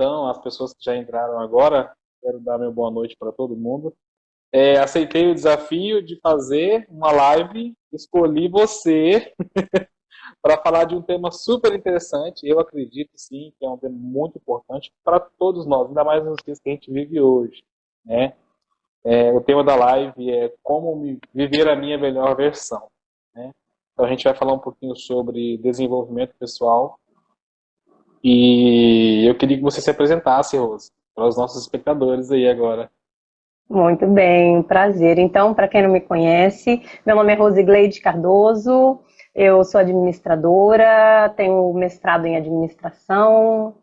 então, as pessoas que já entraram agora, quero dar meu boa noite para todo mundo. Aceitei o desafio de fazer uma live, escolhi você para falar de um tema super interessante. Eu acredito, sim, que é um tema muito importante para todos nós, ainda mais nos dias que a gente vive hoje, né? O tema da live é como viver a minha melhor versão, né? Então a gente vai falar um pouquinho sobre desenvolvimento pessoal e eu queria que você se apresentasse, Rose, para os nossos espectadores aí agora. Muito bem, prazer. Então, para quem não me conhece, meu nome é Rosigleide Cardoso, eu sou administradora, tenho mestrado em administração,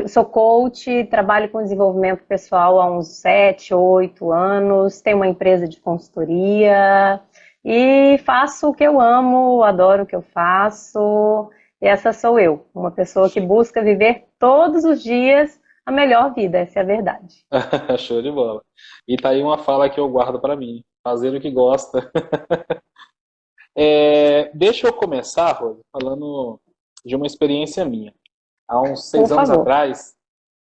sou coach, trabalho com desenvolvimento pessoal há uns 7, 8 anos, tenho uma empresa de consultoria e faço o que eu amo, adoro o que eu faço. E essa sou eu, uma pessoa que busca viver todos os dias a melhor vida, essa é a verdade. Show de bola. E tá aí uma fala que eu guardo para mim, fazer o que gosta. Deixa eu começar, Rose, falando de uma experiência minha. Há uns Por 6 anos favor. atrás,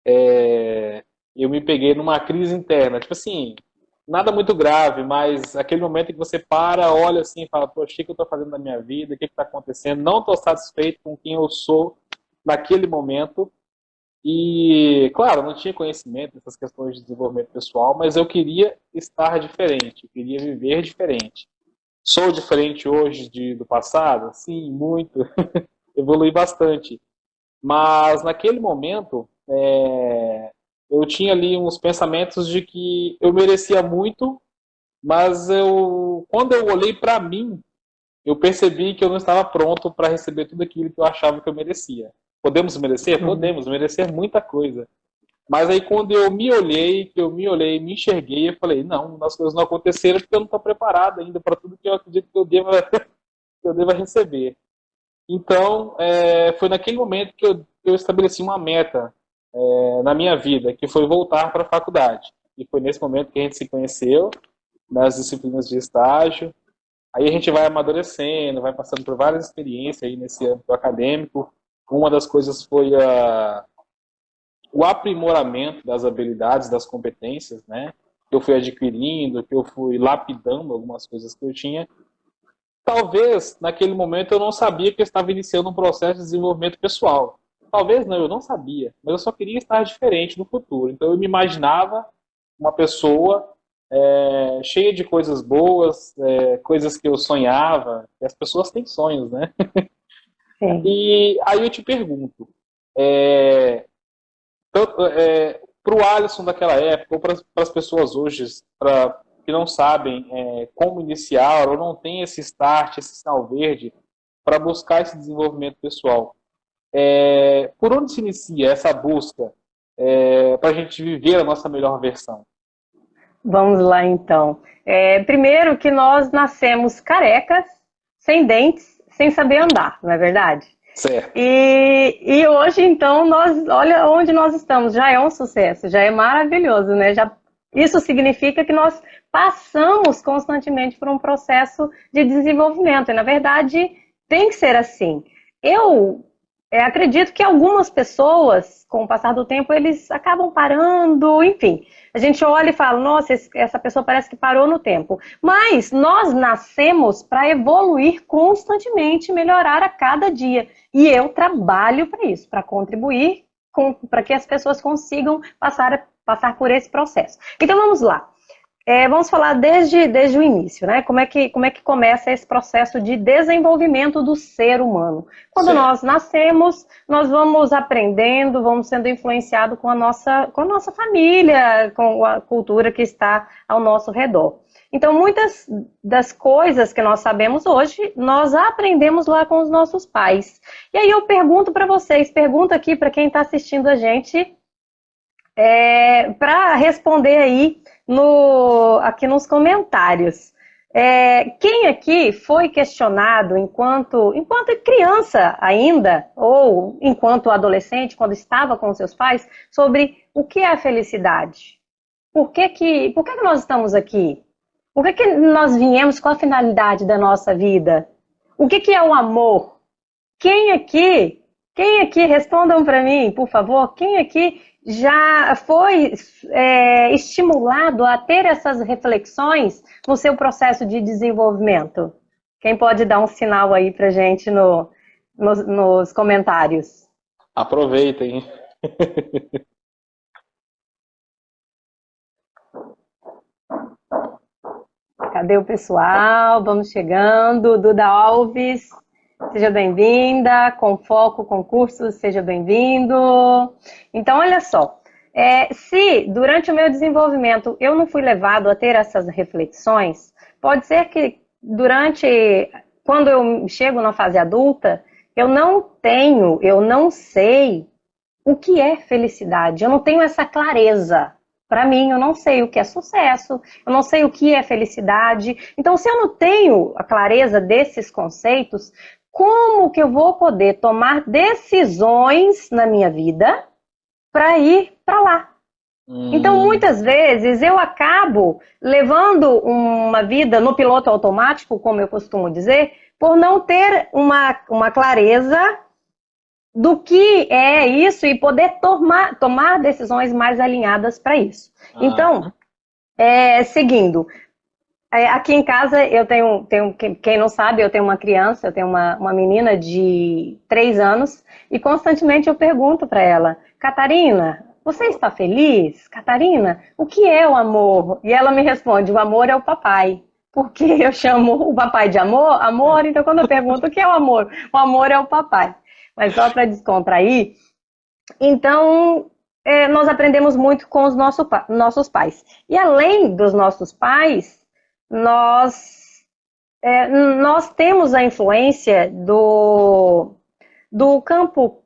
eu me peguei numa crise interna. Tipo assim, nada muito grave, mas aquele momento em que você para, olha assim e fala, poxa, o que eu estou fazendo na minha vida? O que está acontecendo? Não estou satisfeito com quem eu sou naquele momento. E, claro, não tinha conhecimento dessas questões de desenvolvimento pessoal, mas eu queria estar diferente, eu queria viver diferente. Sou diferente hoje do passado? Sim, muito. Evolui bastante. Mas naquele momento, eu tinha ali uns pensamentos de que eu merecia muito, mas quando eu olhei para mim, eu percebi que eu não estava pronto para receber tudo aquilo que eu achava que eu merecia. Podemos merecer? Uhum. Podemos merecer muita coisa. Mas aí quando eu me olhei, me enxerguei, eu falei, não, as coisas não aconteceram porque eu não estou preparado ainda para tudo que eu acredito que eu deva receber. Então, foi naquele momento que eu estabeleci uma meta na minha vida, que foi voltar para a faculdade. E foi nesse momento que a gente se conheceu, nas disciplinas de estágio. Aí a gente vai amadurecendo, vai passando por várias experiências aí nesse âmbito acadêmico. Uma das coisas foi o aprimoramento das habilidades, das competências, né? Que eu fui adquirindo, que eu fui lapidando algumas coisas que eu tinha. Talvez, naquele momento, eu não sabia que eu estava iniciando um processo de desenvolvimento pessoal. Talvez não, eu não sabia, mas eu só queria estar diferente no futuro. Então eu me imaginava uma pessoa cheia de coisas boas, coisas que eu sonhava, e as pessoas têm sonhos, né? Sim. E aí eu te pergunto, para o Alisson daquela época, ou para as pessoas hoje que não sabem como iniciar, ou não tem esse start, esse sinal verde, para buscar esse desenvolvimento pessoal, por onde se inicia essa busca para a gente viver a nossa melhor versão? Vamos lá então. Primeiro que nós nascemos carecas, sem dentes, sem saber andar, não é verdade? Certo. E hoje, então, olha onde nós estamos, já é um sucesso, já é maravilhoso, né? Isso significa que nós passamos constantemente por um processo de desenvolvimento, e na verdade tem que ser assim. Eu acredito que algumas pessoas, com o passar do tempo, eles acabam parando, enfim. A gente olha e fala, nossa, essa pessoa parece que parou no tempo. Mas nós nascemos para evoluir constantemente, melhorar a cada dia. E eu trabalho para isso, para contribuir para que as pessoas consigam passar por esse processo. Então vamos lá. Vamos falar desde o início, né? Como é que começa esse processo de desenvolvimento do ser humano? Quando Certo. nós nascemos, nós vamos aprendendo, vamos sendo influenciados com a nossa família, com a cultura que está ao nosso redor. Então, muitas das coisas que nós sabemos hoje, nós aprendemos lá com os nossos pais. E aí eu pergunto para vocês, pergunto aqui para quem está assistindo a gente, para responder aí aqui nos comentários. Quem aqui foi questionado enquanto criança ainda, ou enquanto adolescente, quando estava com seus pais, sobre o que é a felicidade? Por que que nós estamos aqui? Por que que nós viemos? Qual a finalidade da nossa vida? O que que é o amor? Quem aqui Quem aqui, respondam para mim, por favor, quem aqui já foi estimulado a ter essas reflexões no seu processo de desenvolvimento? Quem pode dar um sinal aí para gente nos comentários? Aproveitem. Cadê o pessoal? Vamos chegando. Duda Alves, seja bem-vinda. Com Foco Concursos, seja bem-vindo. Então, olha só. Se durante o meu desenvolvimento eu não fui levado a ter essas reflexões, pode ser que quando eu chego na fase adulta, eu não sei o que é felicidade. Eu não tenho essa clareza. Para mim, eu não sei o que é sucesso, eu não sei o que é felicidade. Então, se eu não tenho a clareza desses conceitos, como que eu vou poder tomar decisões na minha vida para ir para lá? Então, muitas vezes, eu acabo levando uma vida no piloto automático, como eu costumo dizer, por não ter uma clareza do que é isso e poder tomar decisões mais alinhadas para isso. Então, seguindo, aqui em casa eu tenho, quem não sabe, eu tenho uma criança, eu tenho uma menina de 3 anos e constantemente eu pergunto para ela, Catarina, você está feliz? Catarina, o que é o amor? E ela me responde, o amor é o papai. Porque eu chamo o papai de amor, então quando eu pergunto o que é o amor é o papai. Mas só para descontrair, então nós aprendemos muito com os nossos pais. E além dos nossos pais, nós temos a influência do campo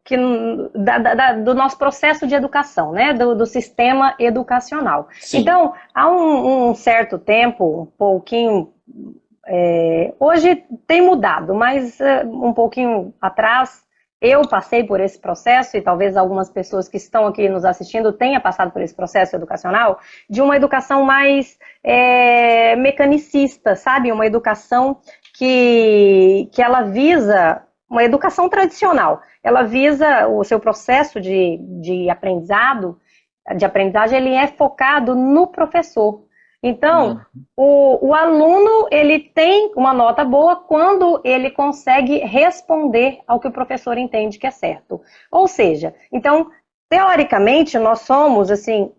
do nosso processo de educação, né? Do sistema educacional. Sim. Então, há um certo tempo, um pouquinho, hoje tem mudado, mas um pouquinho atrás, eu passei por esse processo, e talvez algumas pessoas que estão aqui nos assistindo tenham passado por esse processo educacional, de uma educação mais mecanicista, sabe? Uma educação que ela visa, uma educação tradicional, ela visa o seu processo de aprendizagem, ele é focado no professor. Então, o aluno, ele tem uma nota boa quando ele consegue responder ao que o professor entende que é certo. Ou seja, então, teoricamente, nós somos, assim,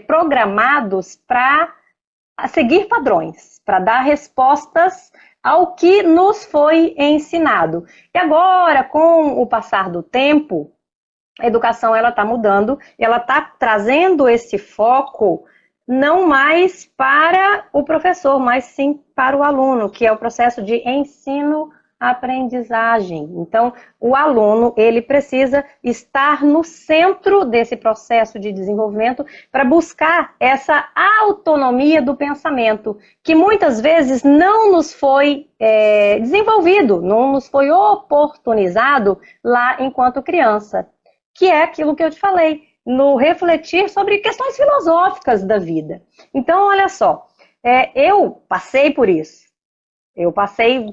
programados para seguir padrões, para dar respostas ao que nos foi ensinado. E agora, com o passar do tempo, a educação ela está mudando, e ela está trazendo esse foco não mais para o professor, mas sim para o aluno, que é o processo de ensino-aprendizagem. Então, o aluno, ele precisa estar no centro desse processo de desenvolvimento para buscar essa autonomia do pensamento, que muitas vezes não nos foi desenvolvido, não nos foi oportunizado lá enquanto criança, que é aquilo que eu te falei, no refletir sobre questões filosóficas da vida. Então, olha só, eu passei por isso. Eu passei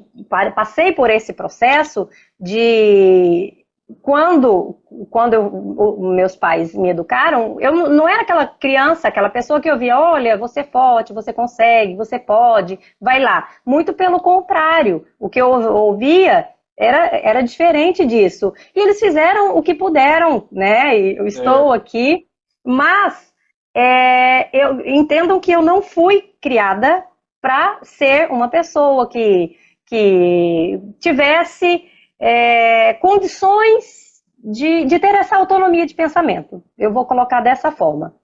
por esse processo de quando meus pais me educaram, eu não era aquela criança, aquela pessoa que eu via, olha, você é forte, você consegue, você pode, vai lá. Muito pelo contrário, o que eu ouvia era diferente disso. E eles fizeram o que puderam, né? Eu estou aqui, mas entendam que eu não fui criada para ser uma pessoa que tivesse condições de ter essa autonomia de pensamento. Eu vou colocar dessa forma.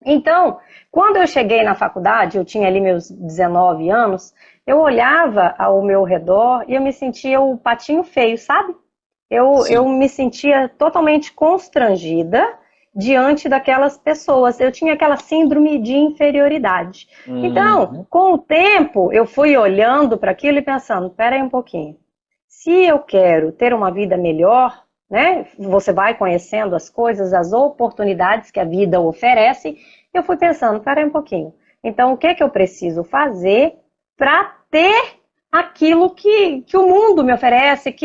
Então, quando eu cheguei na faculdade, eu tinha ali meus 19 anos, eu olhava ao meu redor e eu me sentia o patinho feio, sabe? Eu me sentia totalmente constrangida diante daquelas pessoas. Eu tinha aquela síndrome de inferioridade. Então, com o tempo, eu fui olhando para aquilo e pensando, peraí um pouquinho, se eu quero ter uma vida melhor, né? Você vai conhecendo as coisas, as oportunidades que a vida oferece. Eu fui pensando, peraí um pouquinho. Então, o que é que eu preciso fazer para ter aquilo que o mundo me oferece,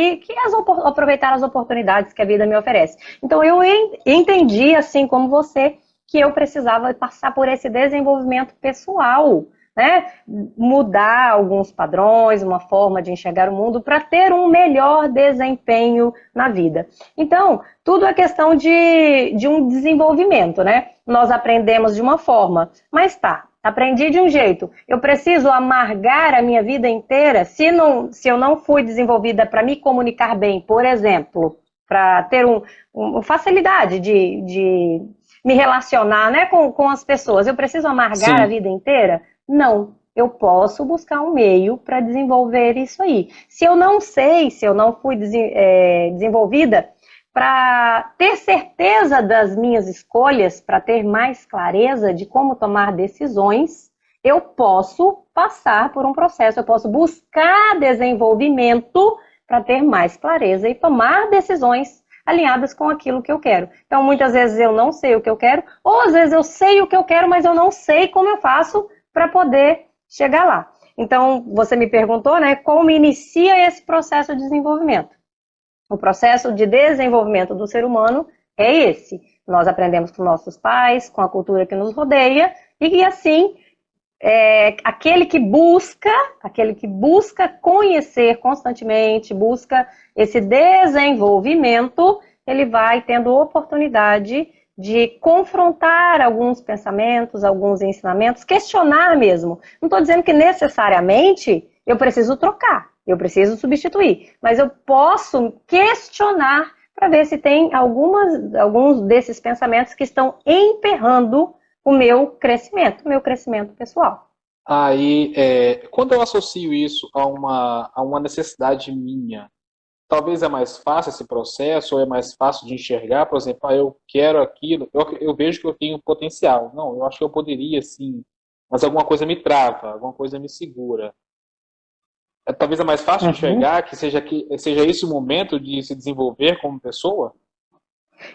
aproveitar as oportunidades que a vida me oferece. Então eu entendi, assim como você, que eu precisava passar por esse desenvolvimento pessoal, né? Mudar alguns padrões, uma forma de enxergar o mundo para ter um melhor desempenho na vida. Então, tudo é questão de um desenvolvimento, né? Nós aprendemos de uma forma, mas aprendi de um jeito. Eu preciso amargar a minha vida inteira se eu não fui desenvolvida para me comunicar bem, por exemplo, para ter uma facilidade de me relacionar, né, com as pessoas. Eu preciso amargar a Sim. vida inteira? Não. Eu posso buscar um meio para desenvolver isso aí. Se eu não sei, se eu não fui desenvolvida para ter certeza das minhas escolhas, para ter mais clareza de como tomar decisões, eu posso passar por um processo, eu posso buscar desenvolvimento para ter mais clareza e tomar decisões alinhadas com aquilo que eu quero. Então, muitas vezes eu não sei o que eu quero, ou às vezes eu sei o que eu quero, mas eu não sei como eu faço para poder chegar lá. Então, você me perguntou, né, como inicia esse processo de desenvolvimento. O processo de desenvolvimento do ser humano é esse. Nós aprendemos com nossos pais, com a cultura que nos rodeia, e assim, aquele que busca conhecer constantemente, busca esse desenvolvimento, ele vai tendo oportunidade de confrontar alguns pensamentos, alguns ensinamentos, questionar mesmo. Não estou dizendo que necessariamente eu preciso trocar, eu preciso substituir, mas eu posso questionar para ver se tem alguns desses pensamentos que estão emperrando o meu crescimento pessoal. Aí, quando eu associo isso a uma necessidade minha, talvez é mais fácil esse processo, ou é mais fácil de enxergar, por exemplo, eu quero aquilo, eu vejo que eu tenho potencial. Não, eu acho que eu poderia sim, mas alguma coisa me trava, alguma coisa me segura. Talvez é mais fácil de Uhum. enxergar que seja esse o momento de se desenvolver como pessoa?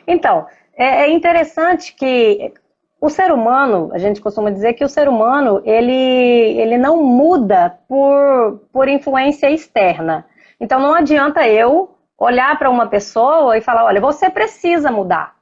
Então, é interessante que o ser humano, a gente costuma dizer que o ser humano, ele não muda por influência externa. Então, não adianta eu olhar para uma pessoa e falar, olha, você precisa mudar.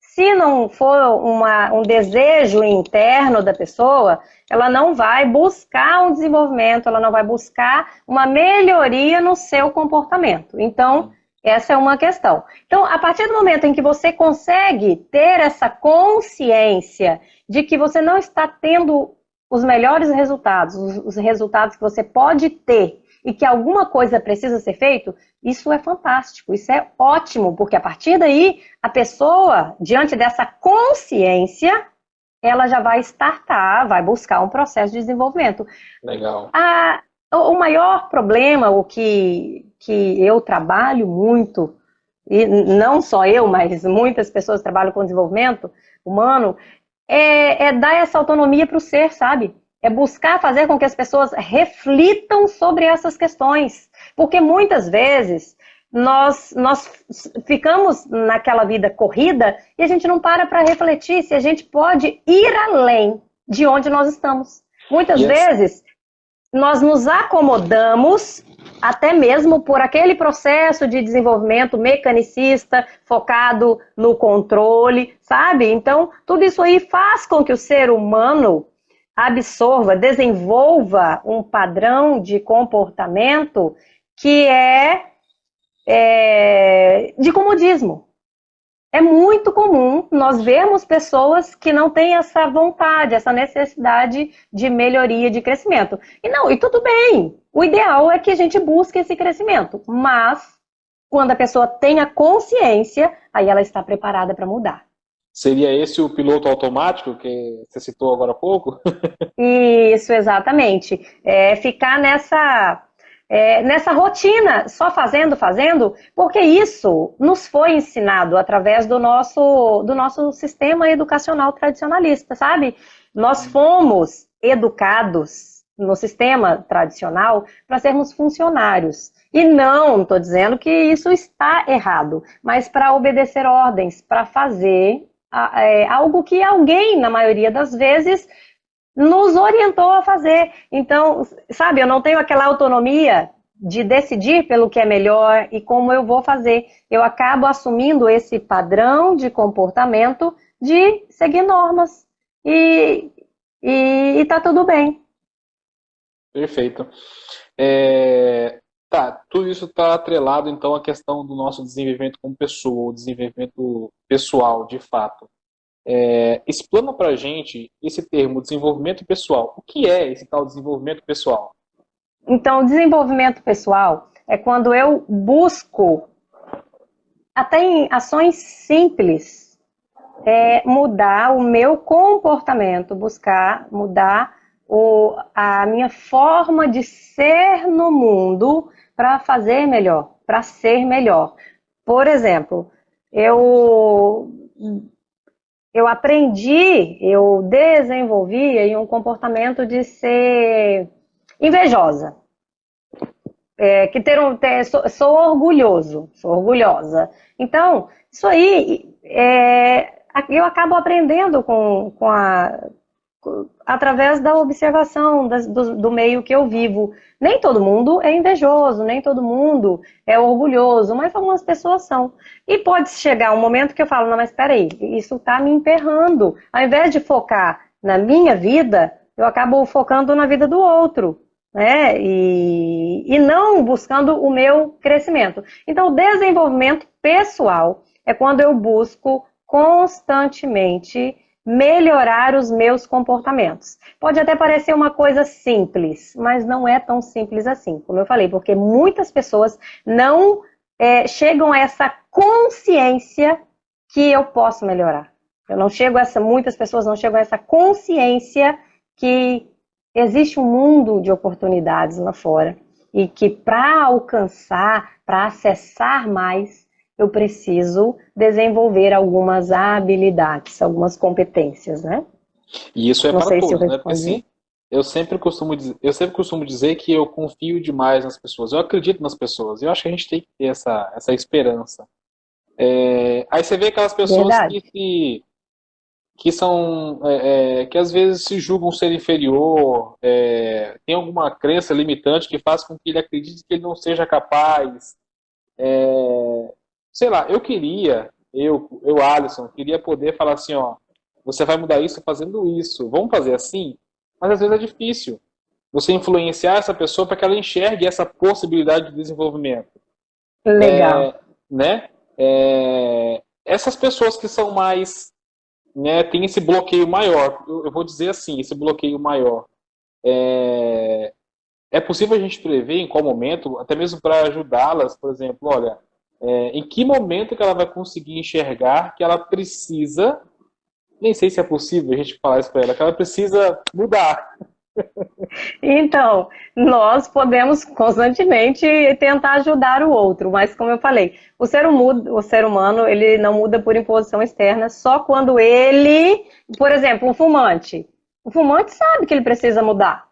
Se não for um desejo interno da pessoa, ela não vai buscar um desenvolvimento, ela não vai buscar uma melhoria no seu comportamento. Então, essa é uma questão. Então, a partir do momento em que você consegue ter essa consciência de que você não está tendo os melhores resultados, os resultados que você pode ter, e que alguma coisa precisa ser feito, isso é fantástico, isso é ótimo, porque a partir daí, a pessoa, diante dessa consciência, ela já vai startar, vai buscar um processo de desenvolvimento. Legal. O maior problema, o que eu trabalho muito, e não só eu, mas muitas pessoas trabalham com desenvolvimento humano, é dar essa autonomia para o ser, sabe? É buscar fazer com que as pessoas reflitam sobre essas questões. Porque muitas vezes nós ficamos naquela vida corrida e a gente não para refletir se a gente pode ir além de onde nós estamos. Muitas Yes. vezes nós nos acomodamos até mesmo por aquele processo de desenvolvimento mecanicista, focado no controle, sabe? Então, tudo isso aí faz com que o ser humano absorva, desenvolva um padrão de comportamento que é de comodismo. É muito comum nós vermos pessoas que não têm essa vontade, essa necessidade de melhoria, de crescimento. E tudo bem. O ideal é que a gente busque esse crescimento. Mas, quando a pessoa tem a consciência, aí ela está preparada para mudar. Seria esse o piloto automático que você citou agora há pouco? Isso, exatamente. Ficar nessa rotina, só fazendo, porque isso nos foi ensinado através do nosso sistema educacional tradicionalista, sabe? Nós fomos educados no sistema tradicional para sermos funcionários. E não estou dizendo que isso está errado, mas para obedecer ordens, para fazer algo que alguém, na maioria das vezes, nos orientou a fazer. Então, sabe, eu não tenho aquela autonomia de decidir pelo que é melhor e como eu vou fazer. Eu acabo assumindo esse padrão de comportamento de seguir normas e, tá tudo bem. Perfeito. Tá, tudo isso está atrelado então à questão do nosso desenvolvimento como pessoa, o desenvolvimento pessoal, de fato. Explana pra gente esse termo, desenvolvimento pessoal. O que é esse tal desenvolvimento pessoal? Então, o desenvolvimento pessoal é quando eu busco, até em ações simples, mudar o meu comportamento, buscar mudar a minha forma de ser no mundo para fazer melhor, para ser melhor. Por exemplo, eu aprendi, eu desenvolvi aí um comportamento de ser invejosa. Sou orgulhoso, sou orgulhosa. Então, isso aí eu acabo aprendendo através da observação do meio que eu vivo. Nem todo mundo é invejoso, nem todo mundo é orgulhoso, mas algumas pessoas são. E pode chegar um momento que eu falo, não, mas espera aí, isso está me emperrando. Ao invés de focar na minha vida, eu acabo focando na vida do outro, né? E não buscando o meu crescimento. Então, o desenvolvimento pessoal é quando eu busco constantemente melhorar os meus comportamentos. Pode até parecer uma coisa simples, mas não é tão simples assim, como eu falei, porque muitas pessoas não chegam a essa consciência que eu posso melhorar. Muitas pessoas não chegam a essa consciência que existe um mundo de oportunidades lá fora e que para alcançar, para acessar mais, eu preciso desenvolver algumas habilidades, algumas competências, né? E isso é Não para sei se eu todos, né? Porque respondi. assim, eu sempre costumo dizer que eu confio demais nas pessoas. Eu acredito nas pessoas. Eu acho que a gente tem que ter essa esperança. Aí você vê aquelas pessoas Verdade. que às vezes se julgam ser inferior, tem alguma crença limitante que faz com que ele acredite que ele não seja capaz. Sei lá, Alisson, queria poder falar assim, ó, você vai mudar isso fazendo isso, vamos fazer assim? Mas às vezes é difícil você influenciar essa pessoa para que ela enxergue essa possibilidade de desenvolvimento, Legal. né? Essas pessoas que são mais, né, tem esse bloqueio maior, eu vou dizer assim, esse bloqueio maior, é possível a gente prever em qual momento, até mesmo para ajudá-las, por exemplo, olha, em que momento que ela vai conseguir enxergar que ela precisa, nem sei se é possível a gente falar isso para ela, que ela precisa mudar. Então, nós podemos constantemente tentar ajudar o outro, mas como eu falei, o ser humano, ele não muda por imposição externa, só quando ele, por exemplo, o fumante sabe que ele precisa mudar,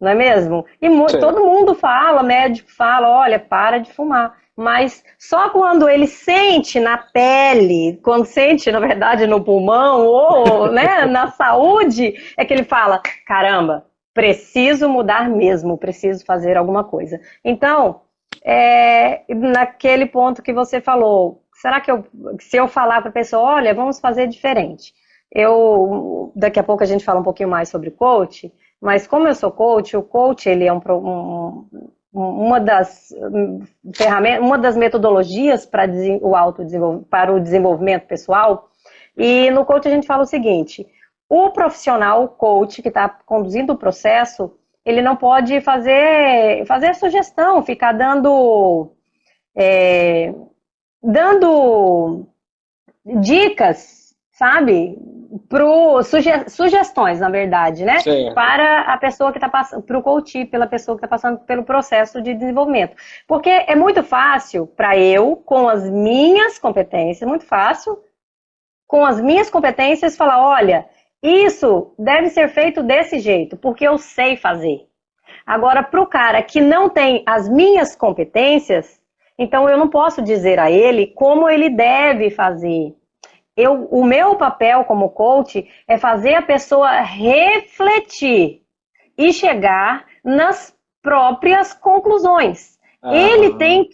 não é mesmo? E todo Certo. mundo fala, médico fala, olha, para de fumar. Mas só quando ele sente na pele, quando sente, na verdade, no pulmão ou, né, na saúde, é que ele fala, caramba, preciso mudar mesmo, preciso fazer alguma coisa. Então, naquele ponto que você falou, será que se eu falar para a pessoa, olha, vamos fazer diferente. Daqui a pouco a gente fala um pouquinho mais sobre coach, mas como eu sou coach, o coach ele é uma das ferramentas, uma das metodologias para o desenvolvimento pessoal. E no coach a gente fala o seguinte: o profissional, o coach que está conduzindo o processo, ele não pode fazer sugestão, ficar dando dicas, sabe? Sugestões, na verdade, né? Certo. Para a pessoa que está passando, para o coach, pela pessoa que está passando pelo processo de desenvolvimento. Porque é muito fácil para eu, com as minhas competências, muito fácil, com as minhas competências, falar, olha, isso deve ser feito desse jeito, porque eu sei fazer. Agora, para o cara que não tem as minhas competências, então eu não posso dizer a ele como ele deve fazer. o meu papel como coach é fazer a pessoa refletir e chegar nas próprias conclusões. Ele tem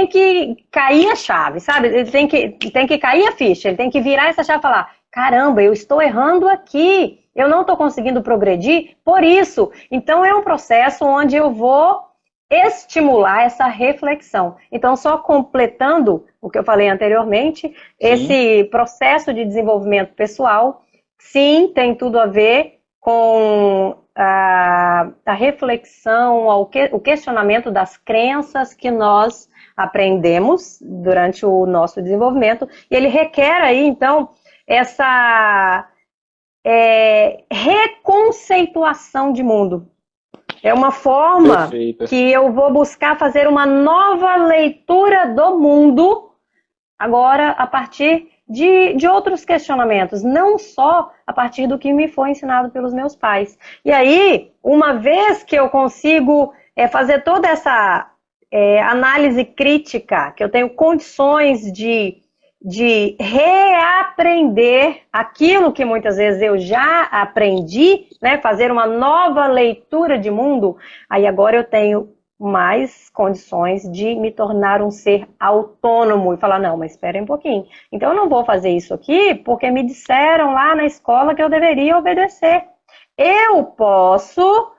que cair a chave, sabe? Ele tem que cair a ficha, ele tem que virar essa chave e falar: caramba, eu estou errando aqui, eu não estou conseguindo progredir por isso. Então é um processo onde eu vou estimular essa reflexão. Então, só completando o que eu falei anteriormente, sim, esse processo de desenvolvimento pessoal, sim, tem tudo a ver com a reflexão, o questionamento das crenças que nós aprendemos durante o nosso desenvolvimento, e ele requer aí, então, essa reconceituação de mundo. É uma forma Perfeita. Que eu vou buscar fazer uma nova leitura do mundo, agora a partir de outros questionamentos, não só a partir do que me foi ensinado pelos meus pais. E aí, uma vez que eu consigo fazer toda essa análise crítica, que eu tenho condições de reaprender aquilo que muitas vezes eu já aprendi, né, fazer uma nova leitura de mundo, aí agora eu tenho mais condições de me tornar um ser autônomo e falar, não, mas espera um pouquinho, então eu não vou fazer isso aqui porque me disseram lá na escola que eu deveria obedecer. Eu posso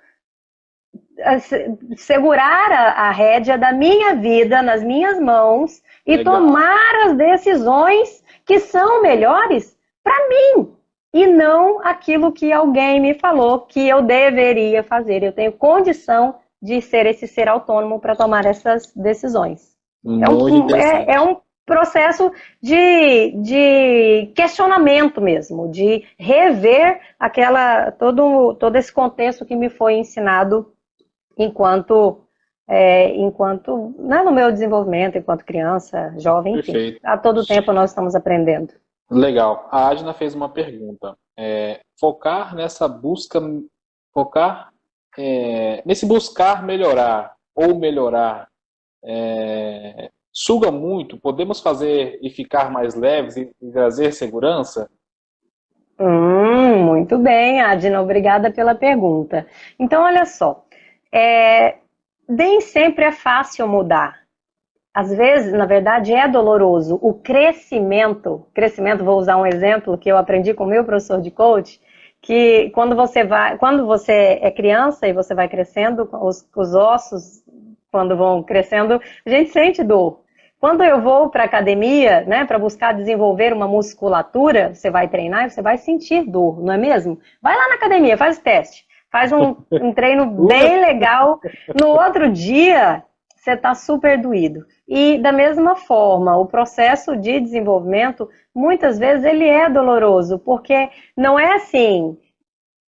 segurar a rédea da minha vida nas minhas mãos e Legal. Tomar as decisões que são melhores para mim e não aquilo que alguém me falou que eu deveria fazer. Eu tenho condição de ser esse ser autônomo para tomar essas decisões. É um processo de questionamento mesmo, de rever todo esse contexto que me foi ensinado enquanto no meu desenvolvimento, enquanto criança, jovem, enfim. Perfeito. A todo tempo nós estamos aprendendo. Legal. A Adna fez uma pergunta. Focar nesse buscar melhorar ou melhorar suga muito? Podemos fazer e ficar mais leves e trazer segurança? Muito bem, Adna. Obrigada pela pergunta. Então, olha só. Nem sempre é fácil mudar. Às vezes, na verdade, é doloroso. O crescimento, vou usar um exemplo que eu aprendi com o meu professor de coach, que quando você é criança e você vai crescendo, os ossos, quando vão crescendo, a gente sente dor. Quando eu vou para a academia, né, para buscar desenvolver uma musculatura, você vai treinar e você vai sentir dor, não é mesmo? Vai lá na academia, faz o teste. Faz um treino bem legal. No outro dia, você está super doído. E da mesma forma, o processo de desenvolvimento, muitas vezes ele é doloroso, porque não é assim,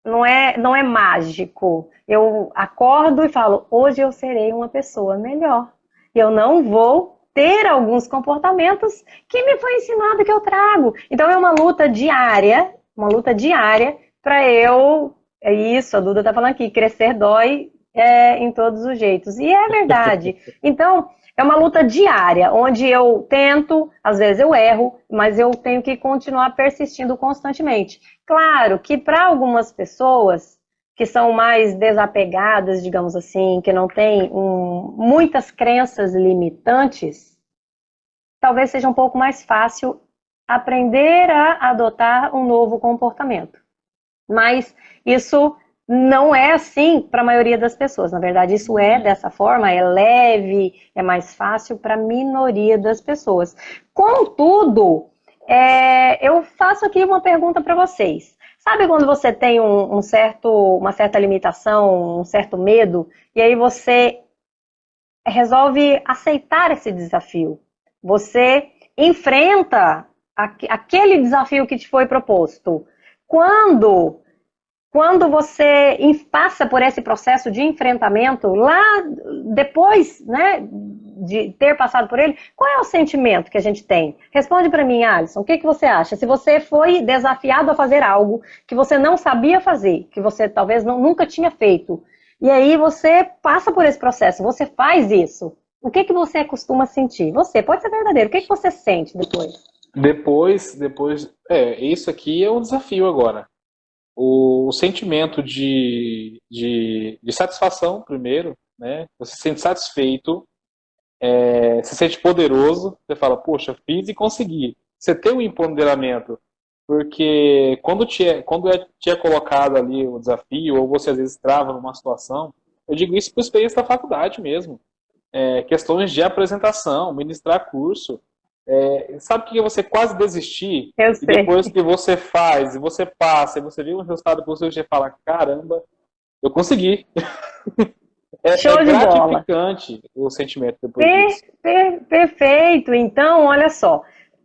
não é mágico. Eu acordo e falo, hoje eu serei uma pessoa melhor. Eu não vou ter alguns comportamentos que me foi ensinado que eu trago. Então é uma luta diária para eu... É isso, a Duda está falando aqui, crescer dói em todos os jeitos. E é verdade. Então, é uma luta diária, onde eu tento, às vezes eu erro, mas eu tenho que continuar persistindo constantemente. Claro que para algumas pessoas que são mais desapegadas, digamos assim, que não têm muitas crenças limitantes, talvez seja um pouco mais fácil aprender a adotar um novo comportamento. Mas isso não é assim para a maioria das pessoas. Na verdade, isso é dessa forma, é leve, é mais fácil para a minoria das pessoas. Contudo, eu faço aqui uma pergunta para vocês. Sabe quando você tem uma certa limitação, um certo medo, e aí você resolve aceitar esse desafio? Você enfrenta aquele desafio que te foi proposto. Quando você passa por esse processo de enfrentamento, lá depois, né, de ter passado por ele, qual é o sentimento que a gente tem? Responde para mim, Alisson, o que você acha? Se você foi desafiado a fazer algo que você não sabia fazer, que você talvez nunca tinha feito, e aí você passa por esse processo, você faz isso, o que você costuma sentir? Você, pode ser verdadeiro, o que você sente depois? Isso aqui é um desafio agora. O sentimento de satisfação, primeiro, né? Você se sente satisfeito, se sente poderoso, você fala, poxa, fiz e consegui. Você tem um empoderamento, porque quando te é colocado ali o desafio, ou você às vezes trava numa situação, eu digo isso por experiência da faculdade mesmo. Questões de apresentação, ministrar curso. Sabe o que é você quase desistir? Eu E sei. depois que você faz, e você passa, e você vê um resultado positivo, você fala, caramba, eu consegui. É Show de bola. gratificante o sentimento depois disso. Perfeito. Então, olha só.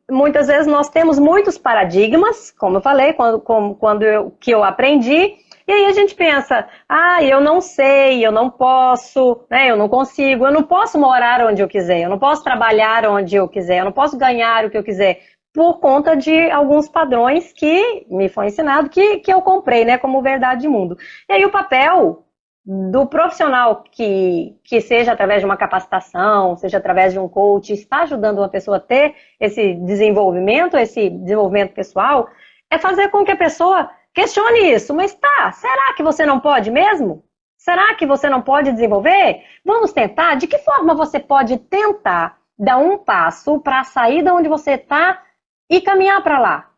Muitas vezes nós temos muitos paradigmas, como eu falei, que eu aprendi, e aí a gente pensa, eu não sei, eu não posso, né, eu não consigo, eu não posso morar onde eu quiser, eu não posso trabalhar onde eu quiser, eu não posso ganhar o que eu quiser, por conta de alguns padrões que me foi ensinado, que eu comprei, né, como verdade de mundo. E aí o papel do profissional que seja através de uma capacitação, seja através de um coach, está ajudando uma pessoa a ter esse desenvolvimento pessoal, é fazer com que a pessoa questione isso. Mas tá, será que você não pode mesmo? Será que você não pode desenvolver? Vamos tentar? De que forma você pode tentar dar um passo para sair de onde você está e caminhar para lá?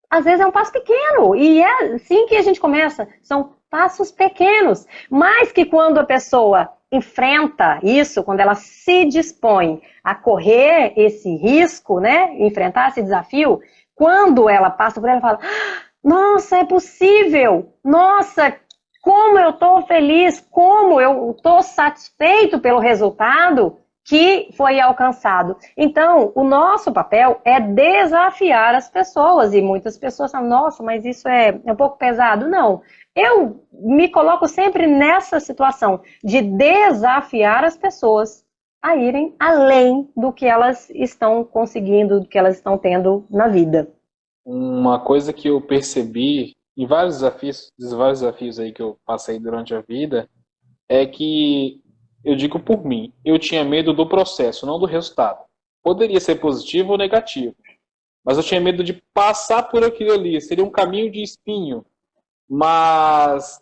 Às vezes é um passo pequeno, e é assim que a gente começa, são passos pequenos, mas que quando a pessoa enfrenta isso, quando ela se dispõe a correr esse risco, né, enfrentar esse desafio, quando ela passa por ela, fala, nossa, é possível, nossa, como eu estou feliz, como eu estou satisfeito pelo resultado que foi alcançado. Então, o nosso papel é desafiar as pessoas, e muitas pessoas falam, nossa, mas isso é um pouco pesado. Não, eu me coloco sempre nessa situação de desafiar as pessoas a irem além do que elas estão conseguindo, do que elas estão tendo na vida. Uma coisa que eu percebi em vários desafios aí que eu passei durante a vida, é que, eu digo por mim, eu tinha medo do processo, não do resultado. Poderia ser positivo ou negativo, mas eu tinha medo de passar por aquilo ali, seria um caminho de espinho. Mas,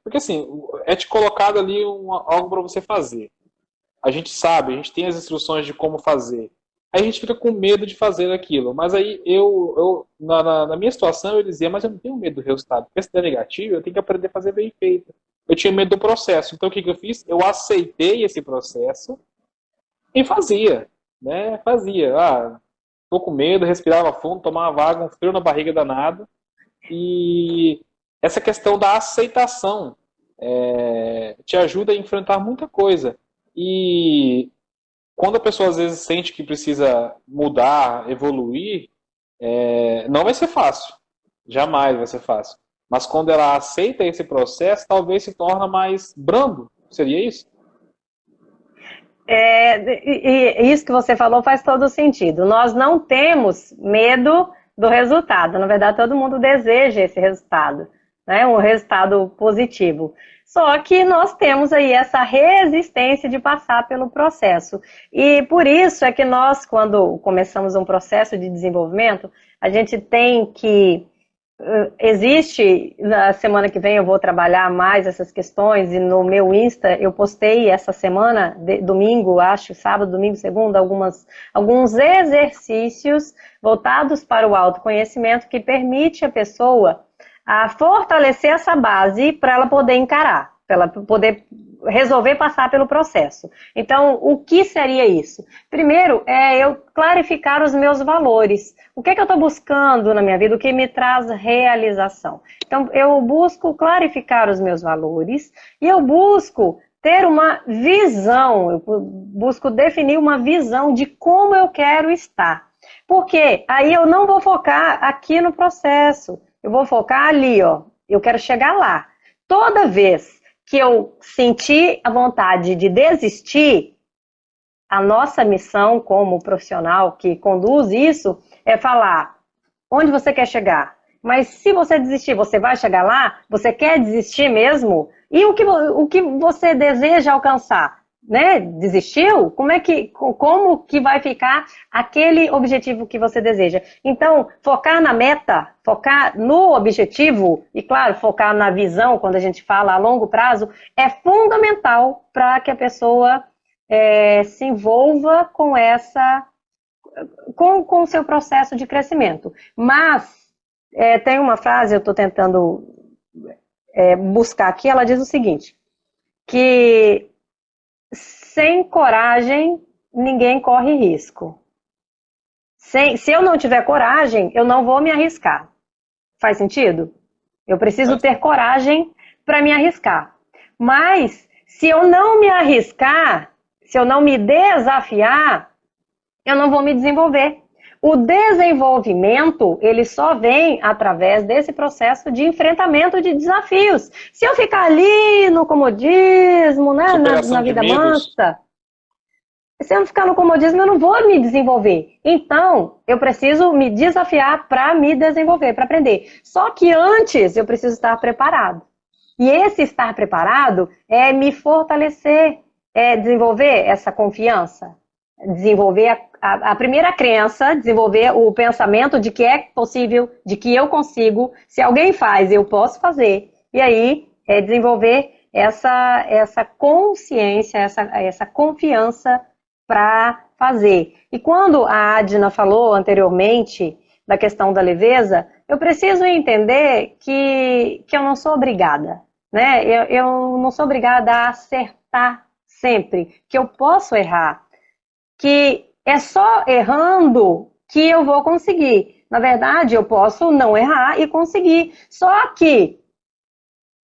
porque assim, é te colocado ali algo para você fazer. A gente sabe, a gente tem as instruções de como fazer. Aí a gente fica com medo de fazer aquilo. Mas aí na minha situação, eu dizia, mas eu não tenho medo do resultado. Porque se der negativo, eu tenho que aprender a fazer bem feito. Eu tinha medo do processo. Então o que eu fiz? Eu aceitei esse processo e fazia. Né? Fazia. Tô com medo, respirava fundo, tomava água, um frio na barriga danado. E essa questão da aceitação te ajuda a enfrentar muita coisa. E quando a pessoa às vezes sente que precisa mudar, evoluir, não vai ser fácil. Jamais vai ser fácil. Mas quando ela aceita esse processo, talvez se torna mais brando. Seria isso? E isso que você falou faz todo sentido. Nós não temos medo do resultado. Na verdade, todo mundo deseja esse resultado, né? Um resultado positivo. Só que nós temos aí essa resistência de passar pelo processo. E por isso é que nós, quando começamos um processo de desenvolvimento, a gente tem que existe, na semana que vem eu vou trabalhar mais essas questões, e no meu Insta eu postei essa semana, domingo, acho, sábado, domingo, segunda, alguns exercícios voltados para o autoconhecimento que permite a pessoa a fortalecer essa base para ela poder encarar, para ela poder resolver passar pelo processo. Então, o que seria isso? Primeiro, é eu clarificar os meus valores. O que é que eu estou buscando na minha vida? O que me traz realização? Então, eu busco clarificar os meus valores e eu busco ter uma visão, eu busco definir uma visão de como eu quero estar. Porque aí eu não vou focar aqui no processo, eu vou focar ali, ó. Eu quero chegar lá. Toda vez que eu sentir a vontade de desistir, a nossa missão como profissional que conduz isso é falar onde você quer chegar. Mas se você desistir, você vai chegar lá? Você quer desistir mesmo? E o que você deseja alcançar? né, desistiu, como que vai ficar aquele objetivo que você deseja? Então, focar na meta, focar no objetivo, e claro, focar na visão, quando a gente fala a longo prazo, é fundamental para que a pessoa se envolva com o seu processo de crescimento. Mas, tem uma frase, eu estou tentando buscar aqui, ela diz o seguinte, que sem coragem, ninguém corre risco. Se eu não tiver coragem, eu não vou me arriscar. Faz sentido? Eu preciso ter coragem para me arriscar. Mas, se eu não me arriscar, se eu não me desafiar, eu não vou me desenvolver. O desenvolvimento, ele só vem através desse processo de enfrentamento de desafios. Se eu ficar ali no comodismo, né, na vida mansa, se eu ficar no comodismo, eu não vou me desenvolver. Então, eu preciso me desafiar para me desenvolver, para aprender. Só que antes, eu preciso estar preparado. E esse estar preparado é me fortalecer, é desenvolver essa confiança, desenvolver a primeira crença, desenvolver o pensamento de que é possível, de que eu consigo, se alguém faz, eu posso fazer. E aí, desenvolver essa consciência, essa confiança para fazer. E quando a Adna falou anteriormente da questão da leveza, eu preciso entender que eu não sou obrigada, né? Eu não sou obrigada a acertar sempre, que eu posso errar, que é só errando que eu vou conseguir. Na verdade, eu posso não errar e conseguir. Só que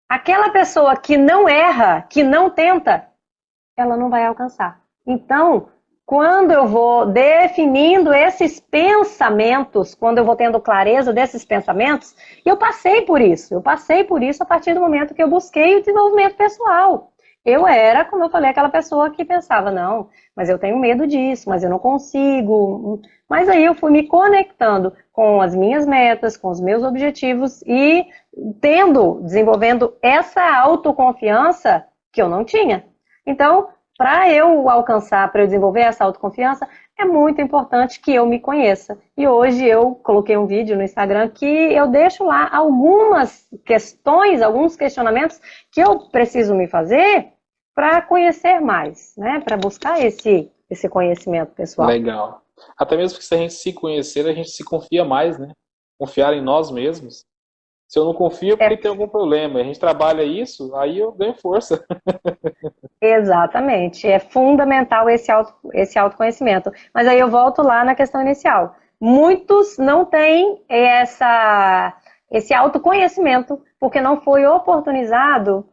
aquela pessoa que não erra, que não tenta, ela não vai alcançar. Então, quando eu vou definindo esses pensamentos, quando eu vou tendo clareza desses pensamentos, eu passei por isso a partir do momento que eu busquei o desenvolvimento pessoal. Eu era, como eu falei, aquela pessoa que pensava, não, mas eu tenho medo disso, mas eu não consigo. Mas aí eu fui me conectando com as minhas metas, com os meus objetivos e desenvolvendo essa autoconfiança que eu não tinha. Então, para eu alcançar, para eu desenvolver essa autoconfiança, é muito importante que eu me conheça. E hoje eu coloquei um vídeo no Instagram que eu deixo lá algumas questões, alguns questionamentos que eu preciso me fazer para conhecer mais, né? Para buscar esse conhecimento pessoal. Legal. Até mesmo que se a gente se conhecer, a gente se confia mais, né? Confiar em nós mesmos. Se eu não confio, é porque tem algum problema. A gente trabalha isso, aí eu ganho força. Exatamente. É fundamental esse autoconhecimento. Mas aí eu volto lá na questão inicial. Muitos não têm esse autoconhecimento porque não foi oportunizado